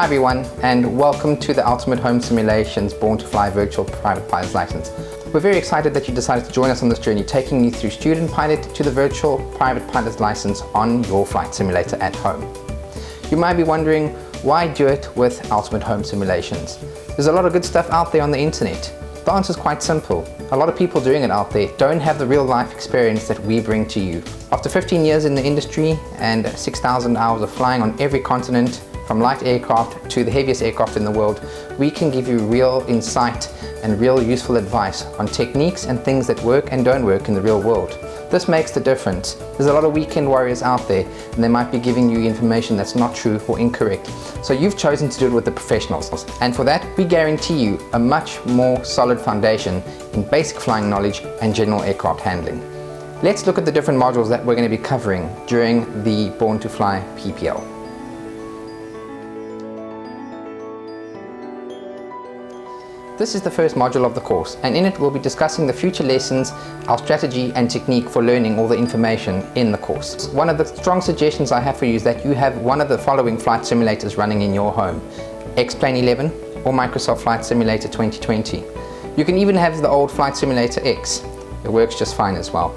Hi everyone, and welcome to the Ultimate Home Simulations Born to Fly Virtual Private Pilot's License. We're very excited that you decided to join us on this journey, taking you through student pilot to the virtual private pilot's license on your flight simulator at home. You might be wondering, why do it with Ultimate Home Simulations? There's a lot of good stuff out there on the internet. The answer is quite simple. A lot of people doing it out there don't have the real life experience that we bring to you. After 15 years in the industry and 6,000 hours of flying on every continent, from light aircraft to the heaviest aircraft in the world, we can give you real insight and real useful advice on techniques and things that work and don't work in the real world. This makes the difference. There's a lot of weekend warriors out there, and they might be giving you information that's not true or incorrect. So you've chosen to do it with the professionals. And for that, we guarantee you a much more solid foundation in basic flying knowledge and general aircraft handling. Let's look at the different modules that we're going to be covering during the Born to Fly PPL. This is the first module of the course, and in it we'll be discussing the future lessons, our strategy and technique for learning all the information in the course. One of the strong suggestions I have for you is that you have one of the following flight simulators running in your home: X-Plane 11 or Microsoft Flight Simulator 2020. You can even have the old Flight Simulator X. It works just fine as well.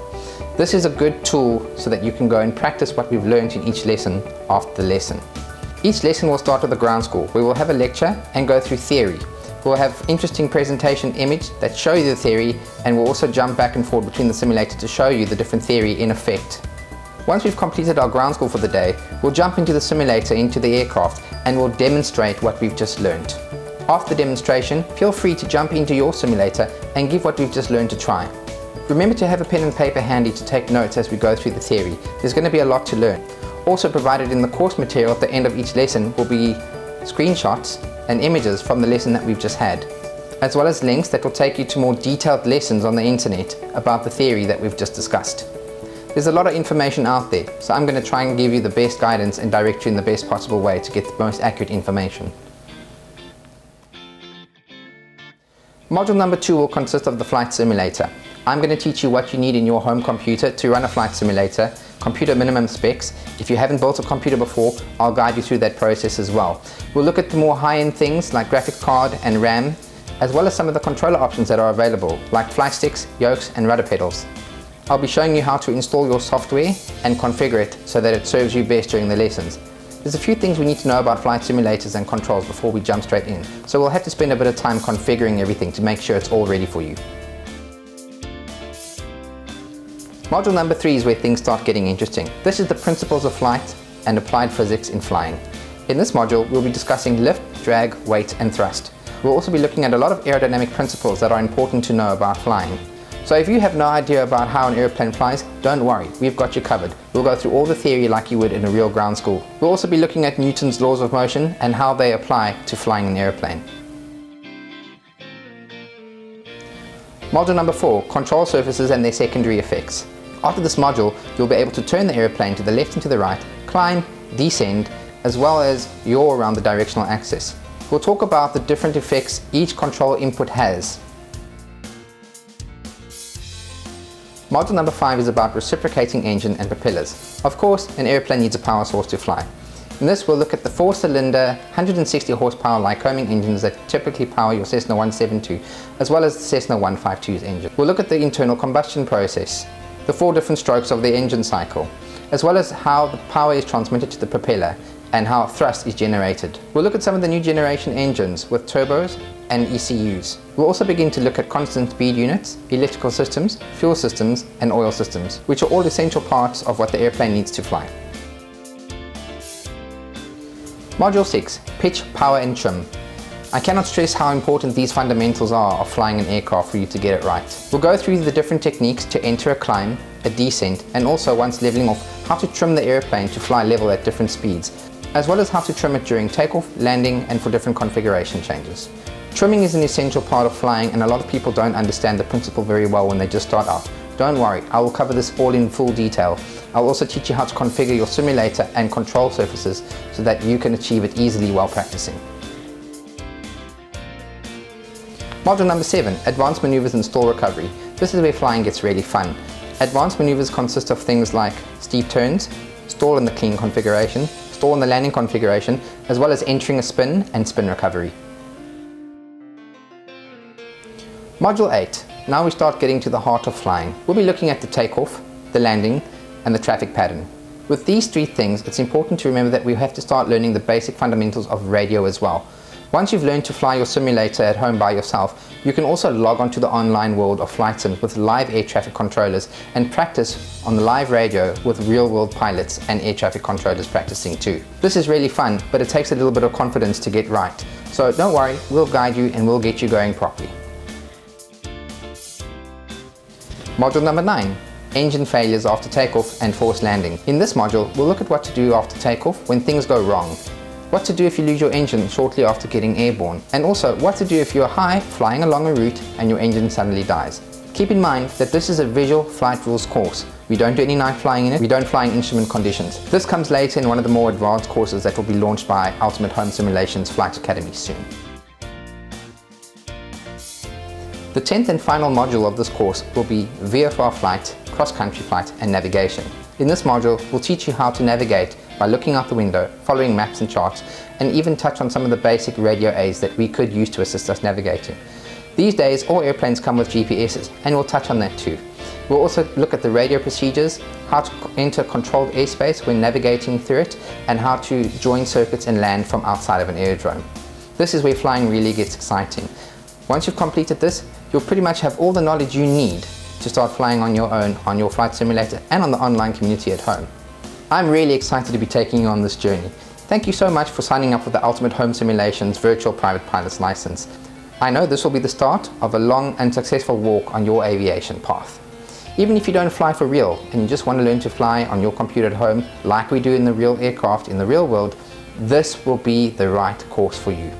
This is a good tool so that you can go and practice what we've learned in each lesson after the lesson. Each lesson will start with the ground school, where we'll have a lecture and go through theory. We'll have interesting presentation image that show you the theory, and we'll also jump back and forth between the simulator to show you the different theory in effect. Once we've completed our ground school for the day, we'll jump into the simulator, into the aircraft, and we'll demonstrate what we've just learned. After the demonstration, feel free to jump into your simulator and give what we've just learned a try. Remember to have a pen and paper handy to take notes as we go through the theory. There's going to be a lot to learn. Also provided in the course material at the end of each lesson will be screenshots and images from the lesson that we've just had, as well as links that will take you to more detailed lessons on the internet about the theory that we've just discussed. There's a lot of information out there, so I'm going to try and give you the best guidance and direct you in the best possible way to get the most accurate information. Module number 2 will consist of the flight simulator. I'm going to teach you what you need in your home computer to run a flight simulator, computer minimum specs. If you haven't built a computer before, I'll guide you through that process as well. We'll look at the more high-end things like graphics card and RAM, as well as some of the controller options that are available, like flight sticks, yokes and rudder pedals. I'll be showing you how to install your software and configure it so that it serves you best during the lessons. There's a few things we need to know about flight simulators and controls before we jump straight in, so we'll have to spend a bit of time configuring everything to make sure it's all ready for you. Module number 3 is where things start getting interesting. This is the principles of flight and applied physics in flying. In this module, we'll be discussing lift, drag, weight and thrust. We'll also be looking at a lot of aerodynamic principles that are important to know about flying. So if you have no idea about how an airplane flies, don't worry, we've got you covered. We'll go through all the theory like you would in a real ground school. We'll also be looking at Newton's laws of motion and how they apply to flying an airplane. Module number 4, control surfaces and their secondary effects. After this module, you'll be able to turn the airplane to the left and to the right, climb, descend, as well as yaw around the directional axis. We'll talk about the different effects each control input has. Module number 5 is about reciprocating engine and propellers. Of course, an airplane needs a power source to fly. In this, we'll look at the 4-cylinder, 160 horsepower Lycoming engines that typically power your Cessna 172, as well as the Cessna 152's engine. We'll look at the internal combustion process, the 4 different strokes of the engine cycle, as well as how the power is transmitted to the propeller and how thrust is generated. We'll look at some of the new generation engines with turbos and ECUs. We'll also begin to look at constant speed units, electrical systems, fuel systems and oil systems, which are all essential parts of what the airplane needs to fly. Module 6, pitch, power and trim. I cannot stress how important these fundamentals are of flying an aircraft for you to get it right. We'll go through the different techniques to enter a climb, a descent, and also once leveling off, how to trim the airplane to fly level at different speeds, as well as how to trim it during takeoff, landing, and for different configuration changes. Trimming is an essential part of flying, and a lot of people don't understand the principle very well when they just start out. Don't worry, I will cover this all in full detail. I'll also teach you how to configure your simulator and control surfaces so that you can achieve it easily while practicing. Module number 7, Advanced Maneuvers and Stall Recovery. This is where flying gets really fun. Advanced maneuvers consist of things like steep turns, stall in the clean configuration, stall and the landing configuration, as well as entering a spin and spin recovery. Module 8. Now we start getting to the heart of flying. We'll be looking at the takeoff, the landing, and the traffic pattern. With these three things, it's important to remember that we have to start learning the basic fundamentals of radio as well. Once you've learned to fly your simulator at home by yourself, you can also log onto the online world of flight sims with live air traffic controllers and practice on the live radio with real-world pilots and air traffic controllers practicing too. This is really fun, but it takes a little bit of confidence to get right. So don't worry, we'll guide you and we'll get you going properly. Module number 9. Engine failures after takeoff and forced landing. In this module, we'll look at what to do after takeoff when things go wrong, what to do if you lose your engine shortly after getting airborne, and also what to do if you're high flying along a route and your engine suddenly dies. Keep in mind that this is a visual flight rules course. We don't do any night flying in it, we don't fly in instrument conditions. This comes later in one of the more advanced courses that will be launched by Ultimate Home Simulation's Flight Academy soon. The 10th and final module of this course will be VFR flight, cross-country flight and navigation. In this module, we'll teach you how to navigate by looking out the window, following maps and charts, and even touch on some of the basic radio aids that we could use to assist us navigating. These days, all airplanes come with GPSs, and we'll touch on that too. We'll also look at the radio procedures, how to enter controlled airspace when navigating through it, and how to join circuits and land from outside of an aerodrome. This is where flying really gets exciting. Once you've completed this, you'll pretty much have all the knowledge you need to start flying on your own, on your flight simulator and on the online community at home. I'm really excited to be taking you on this journey. Thank you so much for signing up for the Ultimate Home Simulation's Virtual Private Pilot's License. I know this will be the start of a long and successful walk on your aviation path. Even if you don't fly for real and you just want to learn to fly on your computer at home like we do in the real aircraft in the real world, this will be the right course for you.